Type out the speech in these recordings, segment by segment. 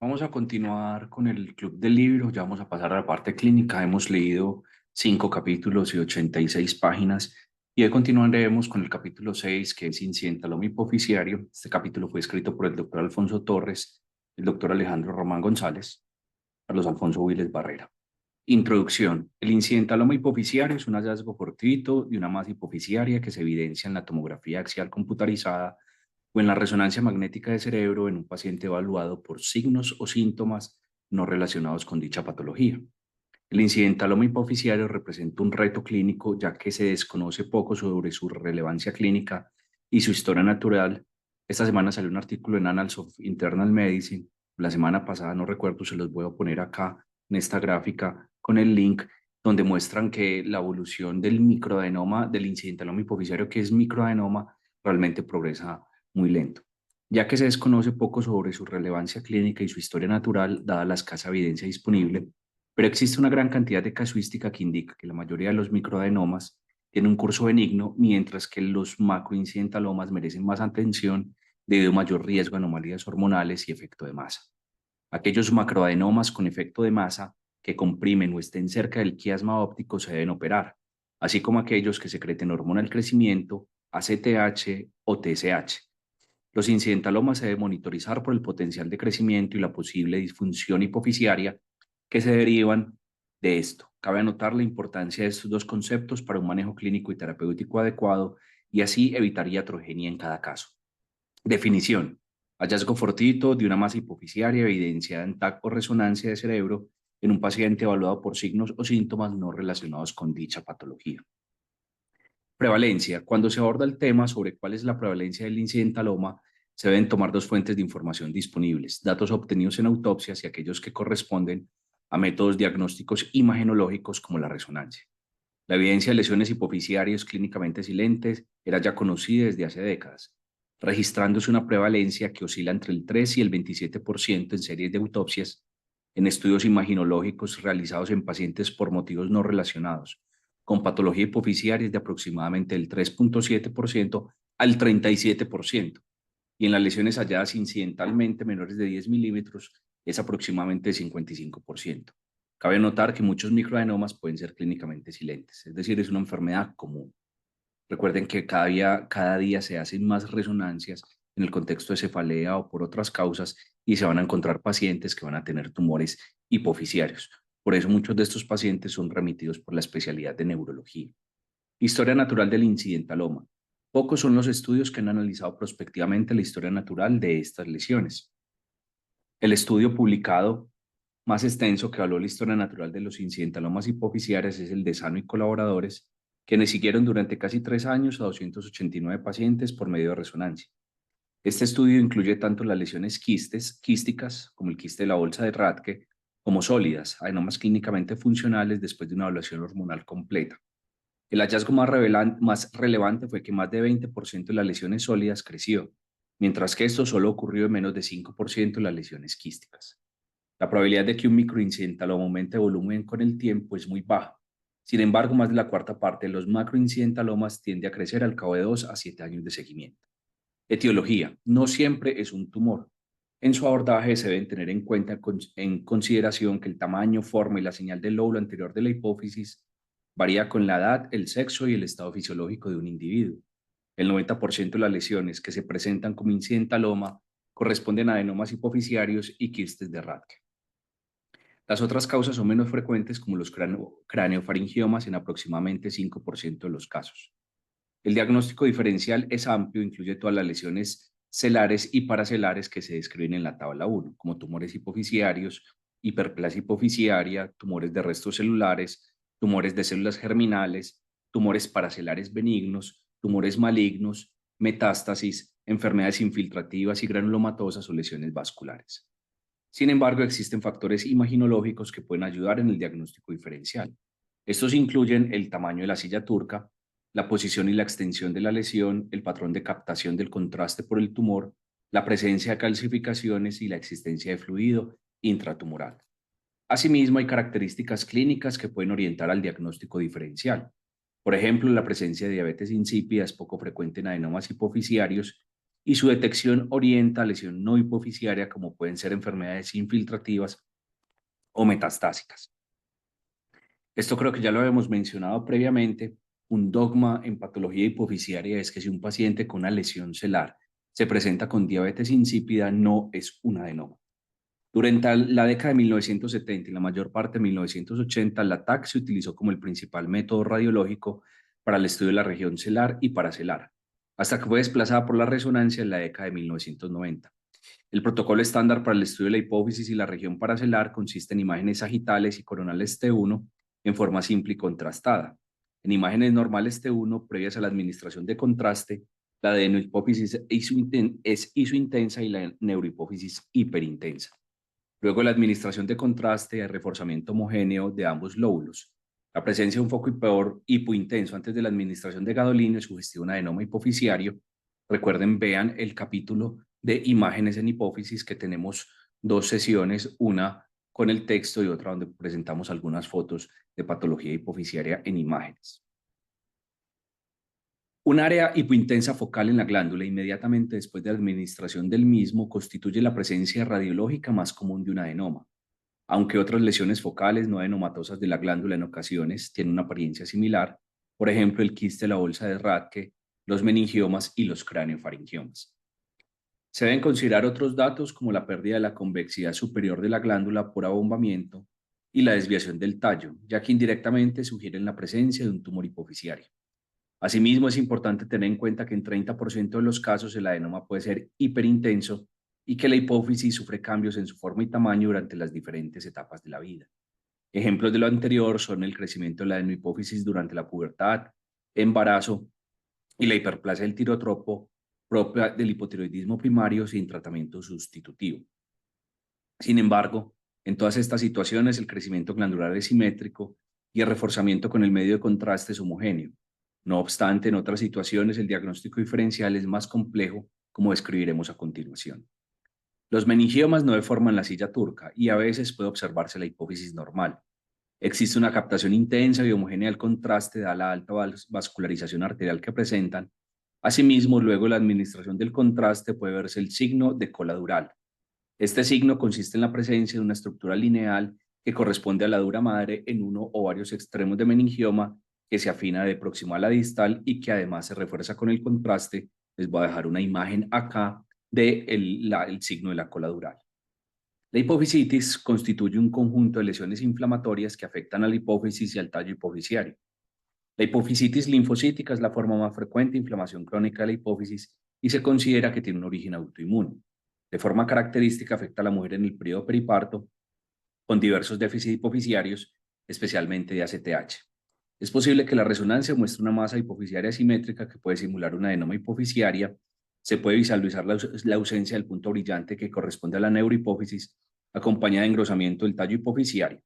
Vamos a continuar con el club del libro, ya vamos a pasar a la parte clínica. Hemos leído 5 capítulos y 86 páginas y hoy continuaremos con el capítulo 6, que es incidentaloma hipofisiario. Este capítulo fue escrito por el doctor Alfonso Torres, el doctor Alejandro Román González, Carlos Alfonso Viles Barrera. Introducción. El incidentaloma hipofisiario es un hallazgo fortuito de una masa hipofisiaria que se evidencia en la tomografía axial computarizada o en la resonancia magnética de cerebro en un paciente evaluado por signos o síntomas no relacionados con dicha patología. El incidentaloma hipofisiario representa un reto clínico ya que se desconoce poco sobre su relevancia clínica y su historia natural. Esta semana salió un artículo en Annals of Internal Medicine. La semana pasada, no recuerdo, se los voy a poner acá en esta gráfica con el link, donde muestran que la evolución del microadenoma, del incidentaloma hipofisiario, que es microadenoma, realmente progresa muy lento, ya que se desconoce poco sobre su relevancia clínica y su historia natural, dada la escasa evidencia disponible, pero existe una gran cantidad de casuística que indica que la mayoría de los microadenomas tienen un curso benigno, mientras que los macroincidentalomas merecen más atención debido a mayor riesgo de anomalías hormonales y efecto de masa. Aquellos macroadenomas con efecto de masa que comprimen o estén cerca del quiasma óptico se deben operar, así como aquellos que secreten hormona del crecimiento, ACTH o TSH. Los incidentalomas se deben monitorizar por el potencial de crecimiento y la posible disfunción hipofisiaria que se derivan de esto. Cabe anotar la importancia de estos dos conceptos para un manejo clínico y terapéutico adecuado y así evitar iatrogenia en cada caso. Definición. Hallazgo fortuito de una masa hipofisiaria evidenciada en TAC o resonancia de cerebro en un paciente evaluado por signos o síntomas no relacionados con dicha patología. Prevalencia. Cuando se aborda el tema sobre cuál es la prevalencia del incidentaloma, se deben tomar dos fuentes de información disponibles: datos obtenidos en autopsias y aquellos que corresponden a métodos diagnósticos imagenológicos como la resonancia. La evidencia de lesiones hipofisiarias clínicamente silentes era ya conocida desde hace décadas, registrándose una prevalencia que oscila entre el 3 y el 27% en series de autopsias en estudios imaginológicos realizados en pacientes por motivos no relacionados, con patología hipofisiaria de aproximadamente el 3,7% al 37%, y en las lesiones halladas incidentalmente menores de 10 milímetros es aproximadamente 55%. Cabe notar que muchos microadenomas pueden ser clínicamente silentes, es decir, es una enfermedad común. Recuerden que cada día se hacen más resonancias en el contexto de cefalea o por otras causas y se van a encontrar pacientes que van a tener tumores hipofisiarios. Por eso muchos de estos pacientes son remitidos por la especialidad de neurología. Historia natural del incidentaloma. Pocos son los estudios que han analizado prospectivamente la historia natural de estas lesiones. El estudio publicado más extenso que evaluó la historia natural de los incidentalomas hipofisiarios es el de Sano y colaboradores, quienes siguieron durante casi 3 años a 289 pacientes por medio de resonancia. Este estudio incluye tanto las lesiones quísticas, como el quiste de la bolsa de Rathke, como sólidas, adenomas clínicamente funcionales después de una evaluación hormonal completa. El hallazgo más relevante fue que más de 20% de las lesiones sólidas creció, mientras que esto solo ocurrió en menos de 5% de las lesiones quísticas. La probabilidad de que un microincidentaloma aumente de volumen con el tiempo es muy baja. Sin embargo, más de la cuarta parte de los macroincidentalomas tiende a crecer al cabo de 2 a 7 años de seguimiento. Etiología. No siempre es un tumor. En su abordaje se deben tener en consideración que el tamaño, forma y la señal del lóbulo anterior de la hipófisis varía con la edad, el sexo y el estado fisiológico de un individuo. El 90% de las lesiones que se presentan como incidentaloma corresponden a adenomas hipofisiarios y quistes de Rathke. Las otras causas son menos frecuentes, como los craneofaringiomas, en aproximadamente 5% de los casos. El diagnóstico diferencial es amplio, incluye todas las lesiones celares y paracelares que se describen en la tabla 1, como tumores hipofisiarios, hiperplasia hipofisiaria, tumores de restos celulares, tumores de células germinales, tumores paracelares benignos, tumores malignos, metástasis, enfermedades infiltrativas y granulomatosas o lesiones vasculares. Sin embargo, existen factores imaginológicos que pueden ayudar en el diagnóstico diferencial. Estos incluyen el tamaño de la silla turca, la posición y la extensión de la lesión, el patrón de captación del contraste por el tumor, la presencia de calcificaciones y la existencia de fluido intratumoral. Asimismo, hay características clínicas que pueden orientar al diagnóstico diferencial. Por ejemplo, la presencia de diabetes insípida es poco frecuente en adenomas hipofisiarios y su detección orienta a lesión no hipoficiaria como pueden ser enfermedades infiltrativas o metastásicas. Esto creo que ya lo habíamos mencionado previamente. Un dogma en patología hipoficiaria es que si un paciente con una lesión celular se presenta con diabetes insípida, no es un adenoma. Durante la década de 1970 y la mayor parte de 1980, la TAC se utilizó como el principal método radiológico para el estudio de la región celular y paracelar, hasta que fue desplazada por la resonancia en la década de 1990. El protocolo estándar para el estudio de la hipófisis y la región paracelar consiste en imágenes sagitales y coronales T1 en forma simple y contrastada. En imágenes normales T1, previas a la administración de contraste, la adenohipófisis es isointensa y la neurohipófisis hiperintensa. Luego la administración de contraste y reforzamiento homogéneo de ambos lóbulos. La presencia de un foco hipointenso antes de la administración de gadolínio sugestiva un adenoma hipofisiario. Recuerden, vean el capítulo de imágenes en hipófisis, que tenemos dos sesiones, una con el texto y otra donde presentamos algunas fotos de patología hipofisiaria en imágenes. Un área hipointensa focal en la glándula inmediatamente después de la administración del mismo constituye la presencia radiológica más común de un adenoma, aunque otras lesiones focales no adenomatosas de la glándula en ocasiones tienen una apariencia similar, por ejemplo el quiste de la bolsa de Rathke, los meningiomas y los craneofaringiomas. Se deben considerar otros datos como la pérdida de la convexidad superior de la glándula por abombamiento y la desviación del tallo, ya que indirectamente sugieren la presencia de un tumor hipofisiario. Asimismo, es importante tener en cuenta que en 30% de los casos el adenoma puede ser hiperintenso y que la hipófisis sufre cambios en su forma y tamaño durante las diferentes etapas de la vida. Ejemplos de lo anterior son el crecimiento de la adenohipófisis durante la pubertad, embarazo y la hiperplasia del tirotropo propia del hipotiroidismo primario sin tratamiento sustitutivo. Sin embargo, en todas estas situaciones el crecimiento glandular es simétrico y el reforzamiento con el medio de contraste es homogéneo. No obstante, en otras situaciones el diagnóstico diferencial es más complejo, como describiremos a continuación. Los meningiomas no deforman la silla turca y a veces puede observarse la hipófisis normal. Existe una captación intensa y homogénea del contraste dada la alta vascularización arterial que presentan. Asimismo, luego de la administración del contraste puede verse el signo de cola dural. Este signo consiste en la presencia de una estructura lineal que corresponde a la dura madre en uno o varios extremos de meningioma que se afina de proximal a distal y que además se refuerza con el contraste. Les voy a dejar una imagen acá del el signo de la cola dural. La hipofisitis constituye un conjunto de lesiones inflamatorias que afectan a la hipófisis y al tallo hipofisiario. La hipofisitis linfocítica es la forma más frecuente de inflamación crónica de la hipófisis y se considera que tiene un origen autoinmune. De forma característica afecta a la mujer en el periodo periparto con diversos déficits hipofisiarios, especialmente de ACTH. Es posible que la resonancia muestre una masa hipofisiaria simétrica que puede simular una adenoma hipofisiaria. Se puede visualizar la ausencia del punto brillante que corresponde a la neurohipófisis, acompañada de engrosamiento del tallo hipofisiario.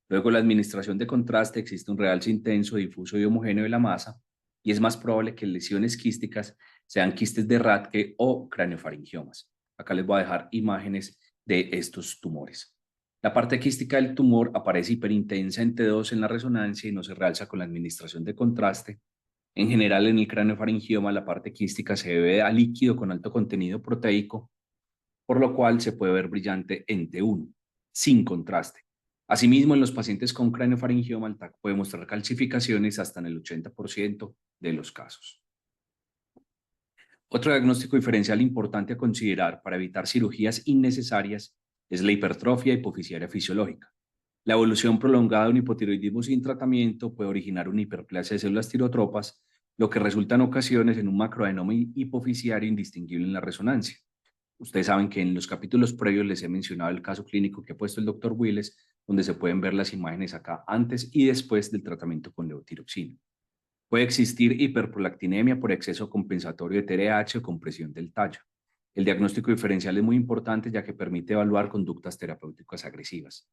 Luego de la administración de contraste existe un realce intenso, difuso y homogéneo de la masa, y es más probable que lesiones quísticas sean quistes de Rathke o craneofaringiomas. Acá les voy a dejar imágenes de estos tumores. La parte quística del tumor aparece hiperintensa en T2 en la resonancia y no se realza con la administración de contraste. En general, en el craneofaringioma, la parte quística se debe a líquido con alto contenido proteico, por lo cual se puede ver brillante en T1, sin contraste. Asimismo, en los pacientes con craneofaringioma, el TAC puede mostrar calcificaciones hasta en el 80% de los casos. Otro diagnóstico diferencial importante a considerar para evitar cirugías innecesarias es la hipertrofia hipofisiaria fisiológica. La evolución prolongada de un hipotiroidismo sin tratamiento puede originar una hiperplasia de células tirotropas, lo que resulta en ocasiones en un macroadenoma hipofisiario indistinguible en la resonancia. Ustedes saben que en los capítulos previos les he mencionado el caso clínico que ha puesto el doctor Willes, donde se pueden ver las imágenes acá antes y después del tratamiento con levotiroxina. Puede existir hiperprolactinemia por exceso compensatorio de TRH o compresión del tallo. El diagnóstico diferencial es muy importante ya que permite evaluar conductas terapéuticas agresivas.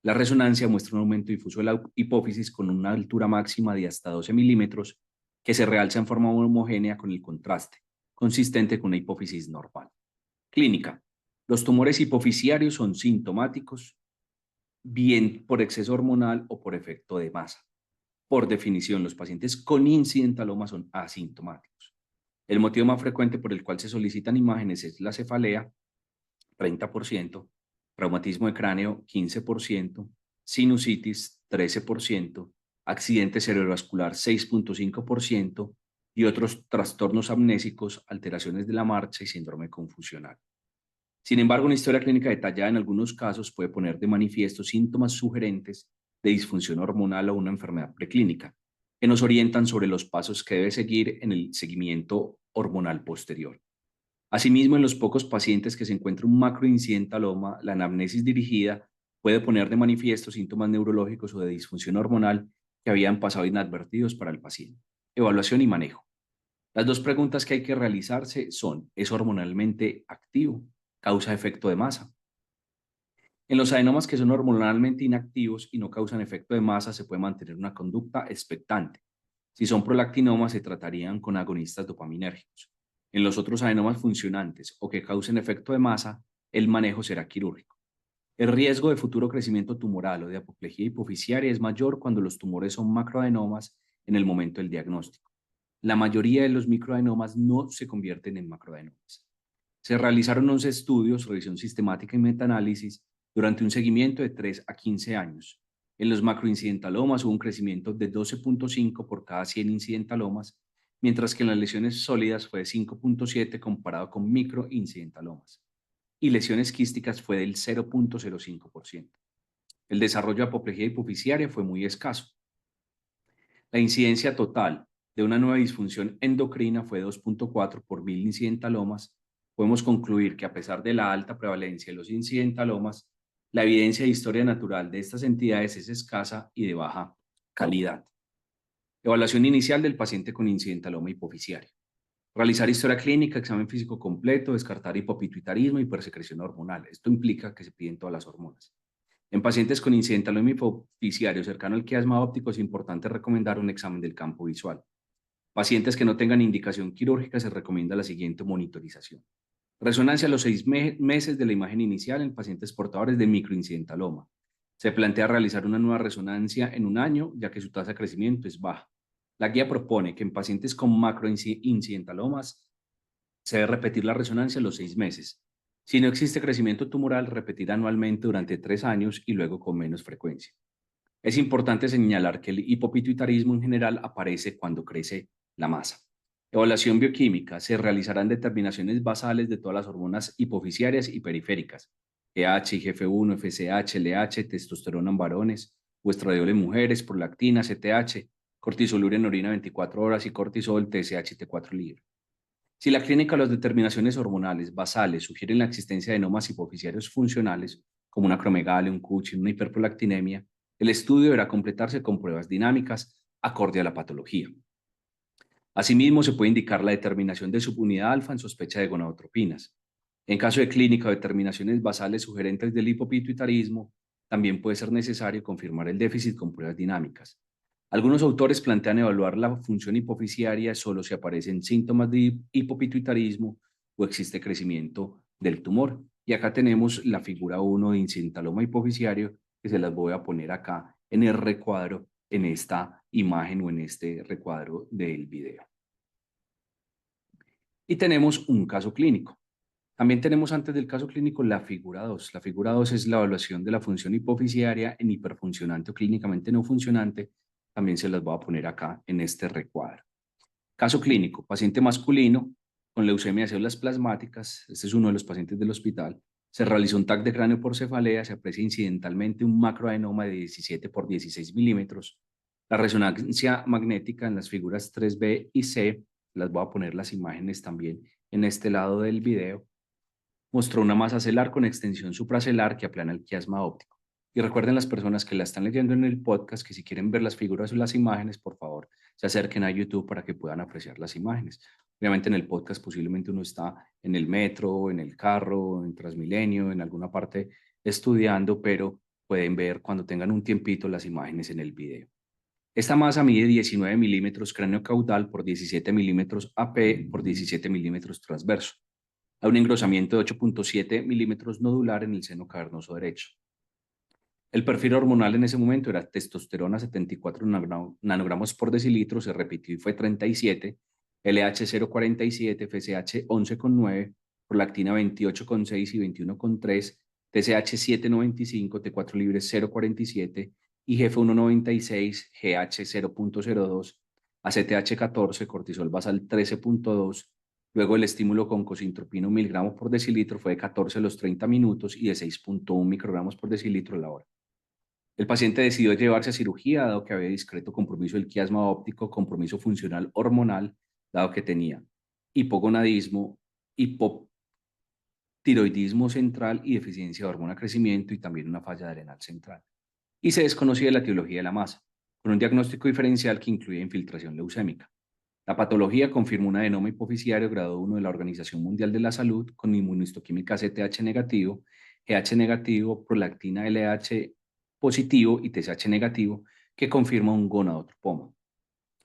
La resonancia muestra un aumento difuso de la hipófisis con una altura máxima de hasta 12 milímetros que se realza en forma homogénea con el contraste, consistente con una hipófisis normal. Clínica. Los tumores hipofisiarios son sintomáticos, bien por exceso hormonal o por efecto de masa. Por definición, los pacientes con incidentaloma son asintomáticos. El motivo más frecuente por el cual se solicitan imágenes es la cefalea, 30%, traumatismo de cráneo, 15%, sinusitis, 13%, accidente cerebrovascular, 6.5%, y otros trastornos amnésicos, alteraciones de la marcha y síndrome confusional. Sin embargo, una historia clínica detallada en algunos casos puede poner de manifiesto síntomas sugerentes de disfunción hormonal o una enfermedad preclínica, que nos orientan sobre los pasos que debe seguir en el seguimiento hormonal posterior. Asimismo, en los pocos pacientes que se encuentra un macroincidentaloma, la anamnesis dirigida puede poner de manifiesto síntomas neurológicos o de disfunción hormonal que habían pasado inadvertidos para el paciente. Evaluación y manejo. Las dos preguntas que hay que realizarse son: ¿es hormonalmente activo? ¿Causa efecto de masa? En los adenomas que son hormonalmente inactivos y no causan efecto de masa, se puede mantener una conducta expectante. Si son prolactinomas, se tratarían con agonistas dopaminérgicos. En los otros adenomas funcionantes o que causen efecto de masa, el manejo será quirúrgico. El riesgo de futuro crecimiento tumoral o de apoplejía hipofisiaria es mayor cuando los tumores son macroadenomas en el momento del diagnóstico. La mayoría de los microadenomas no se convierten en macroadenomas. Se realizaron 11 estudios, revisión sistemática y metaanálisis durante un seguimiento de 3 a 15 años. En los macroincidentalomas hubo un crecimiento de 12.5 por cada 100 incidentalomas, mientras que en las lesiones sólidas fue de 5.7 comparado con microincidentalomas, y lesiones quísticas fue del 0.05%. El desarrollo de apoplejía hipofisiaria fue muy escaso. La incidencia total de una nueva disfunción endocrina fue 2.4 por 1000 incidentalomas. Podemos concluir que a pesar de la alta prevalencia de los incidentalomas, la evidencia de historia natural de estas entidades es escasa y de baja calidad. Evaluación inicial del paciente con incidentaloma hipofisiario. Realizar historia clínica, examen físico completo, descartar hipopituitarismo y hipersecreción hormonal. Esto implica que se piden todas las hormonas. En pacientes con incidentaloma hipofisiario cercano al quiasma óptico es importante recomendar un examen del campo visual. Pacientes que no tengan indicación quirúrgica se recomienda la siguiente monitorización. Resonancia a los 6 meses de la imagen inicial en pacientes portadores de microincidentaloma. Se plantea realizar una nueva resonancia en un año, ya que su tasa de crecimiento es baja. La guía propone que en pacientes con macroincidentalomas se debe repetir la resonancia a los 6 meses. Si no existe crecimiento tumoral, repetir anualmente durante 3 años y luego con menos frecuencia. Es importante señalar que el hipopituitarismo en general aparece cuando crece la masa. Evaluación bioquímica. Se realizarán determinaciones basales de todas las hormonas hipofisiarias y periféricas: TH, IGF-1, FSH, LH, testosterona en varones, o estradiol en mujeres, prolactina, CTH, cortisol en orina 24 horas y cortisol, TSH y T4 libre. Si la clínica o las determinaciones hormonales basales sugieren la existencia de adenomas hipofisiarios funcionales, como una acromegalia, un Cushing, una hiperprolactinemia, el estudio deberá completarse con pruebas dinámicas acorde a la patología. Asimismo, se puede indicar la determinación de subunidad alfa en sospecha de gonadotropinas. En caso de clínica o determinaciones basales sugerentes del hipopituitarismo, también puede ser necesario confirmar el déficit con pruebas dinámicas. Algunos autores plantean evaluar la función hipofisiaria solo si aparecen síntomas de hipopituitarismo o existe crecimiento del tumor. Y acá tenemos la figura 1 de incidentaloma hipofisiario, que se las voy a poner acá en el recuadro, en esta imagen o en este recuadro del video. Y tenemos un caso clínico. También tenemos, antes del caso clínico, la figura 2. La figura 2 es la evaluación de la función hipofisiaria en hiperfuncionante o clínicamente no funcionante. También se las voy a poner acá en este recuadro. Caso clínico: paciente masculino con leucemia de células plasmáticas. Este es uno de los pacientes del hospital. Se realizó un TAC de cráneo por cefalea. Se aprecia incidentalmente un macroadenoma de 17 por 16 milímetros. La resonancia magnética en las figuras 3B y C, las voy a poner las imágenes también en este lado del video, mostró una masa celular con extensión supracelular que aplana el quiasma óptico. Y recuerden, las personas que la están leyendo en el podcast, que si quieren ver las figuras o las imágenes, por favor, se acerquen a YouTube para que puedan apreciar las imágenes. Obviamente en el podcast posiblemente uno está en el metro, en el carro, en Transmilenio, en alguna parte estudiando, pero pueden ver cuando tengan un tiempito las imágenes en el video. Esta masa mide 19 milímetros cráneo caudal por 17 milímetros AP por 17 milímetros transverso. Hay un engrosamiento de 8.7 milímetros nodular en el seno cavernoso derecho. El perfil hormonal en ese momento era testosterona 74 nanogramos por decilitro, se repitió y fue 37, LH 0,47, FSH 11,9, prolactina 28,6 y 21,3, TSH 7,95, T4 libre 0,47, IGF 1,96, GH 0,02, ACTH 14, cortisol basal 13,2. Luego el estímulo con cosintropina 1 miligramos por decilitro fue de 14 a los 30 minutos y de 6,1 microgramos por decilitro a la hora. El paciente decidió llevarse a cirugía dado que había discreto compromiso del quiasma óptico, compromiso funcional hormonal, dado que tenía hipogonadismo, hipotiroidismo central y deficiencia de hormona de crecimiento y también una falla adrenal central. Y se desconocía la etiología de la masa, con un diagnóstico diferencial que incluía infiltración leucémica. La patología confirmó un adenoma hipofisiario grado 1 de la Organización Mundial de la Salud con inmunohistoquímica CTH negativo, GH negativo, prolactina LH positivo y TSH negativo, que confirma un gonadotropoma.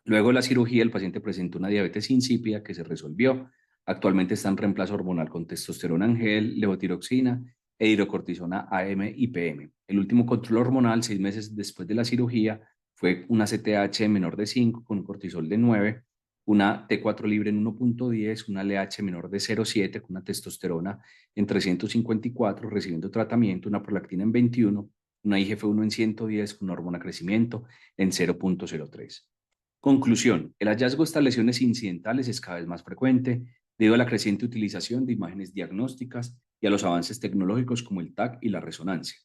Luego de la cirugía, el paciente presentó una diabetes insípida que se resolvió. Actualmente está en reemplazo hormonal con testosterona en gel, levotiroxina e hidrocortisona AM y PM. El último control hormonal, 6 meses después de la cirugía, fue una CTH menor de 5 con un cortisol de 9, una T4 libre en 1,10, una LH menor de 0,7 con una testosterona en 354 recibiendo tratamiento, una prolactina en 21, una IGF-1 en 110 con una hormona de crecimiento en 0,03. Conclusión, el hallazgo de estas lesiones incidentales es cada vez más frecuente debido a la creciente utilización de imágenes diagnósticas y a los avances tecnológicos como el TAC y la resonancia,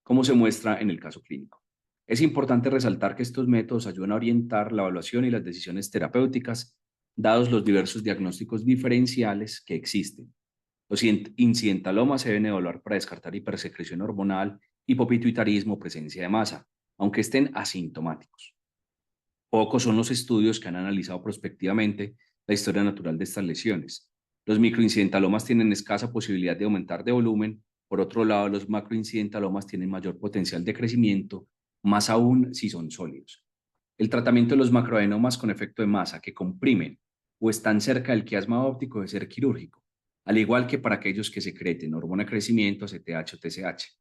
como se muestra en el caso clínico. Es importante resaltar que estos métodos ayudan a orientar la evaluación y las decisiones terapéuticas, dados los diversos diagnósticos diferenciales que existen. Los incidentalomas se deben evaluar para descartar hipersecreción hormonal, hipopituitarismo o presencia de masa, aunque estén asintomáticos. Pocos son los estudios que han analizado prospectivamente la historia natural de estas lesiones. Los microincidentalomas tienen escasa posibilidad de aumentar de volumen. Por otro lado, los macroincidentalomas tienen mayor potencial de crecimiento, más aún si son sólidos. El tratamiento de los macroadenomas con efecto de masa que comprimen o están cerca del quiasma óptico debe ser quirúrgico, al igual que para aquellos que secreten hormona de crecimiento, CTH o TSH.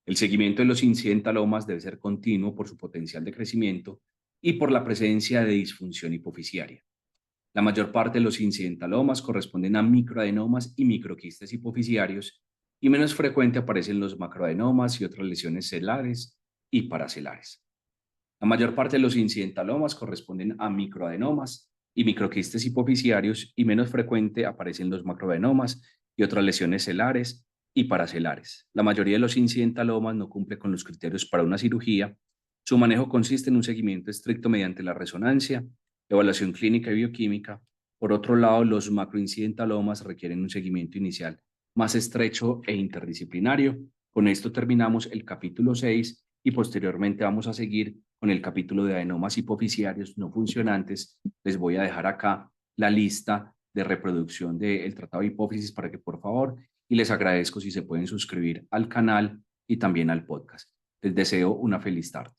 El seguimiento de los incidentalomas debe ser continuo por su potencial de crecimiento y por la presencia de disfunción hipofisiaria. La mayor parte de los incidentalomas corresponden a microadenomas y microquistes hipofisiarios y menos frecuente aparecen los macroadenomas y otras lesiones celares y paracelares. La mayor parte de los incidentalomas corresponden a microadenomas y microquistes hipofisiarios y menos frecuente aparecen los macroadenomas y otras lesiones celares y paracelares. La mayoría de los incidentalomas no cumple con los criterios para una cirugía. Su manejo consiste en un seguimiento estricto mediante la resonancia, evaluación clínica y bioquímica. Por otro lado, los macroincidentalomas requieren un seguimiento inicial más estrecho e interdisciplinario. Con esto terminamos el capítulo 6 y posteriormente vamos a seguir con el capítulo de adenomas hipofisiarios no funcionantes. Les voy a dejar acá la lista de reproducción del tratado de hipófisis para que por favor, y les agradezco si se pueden suscribir al canal y también al podcast. Les deseo una feliz tarde.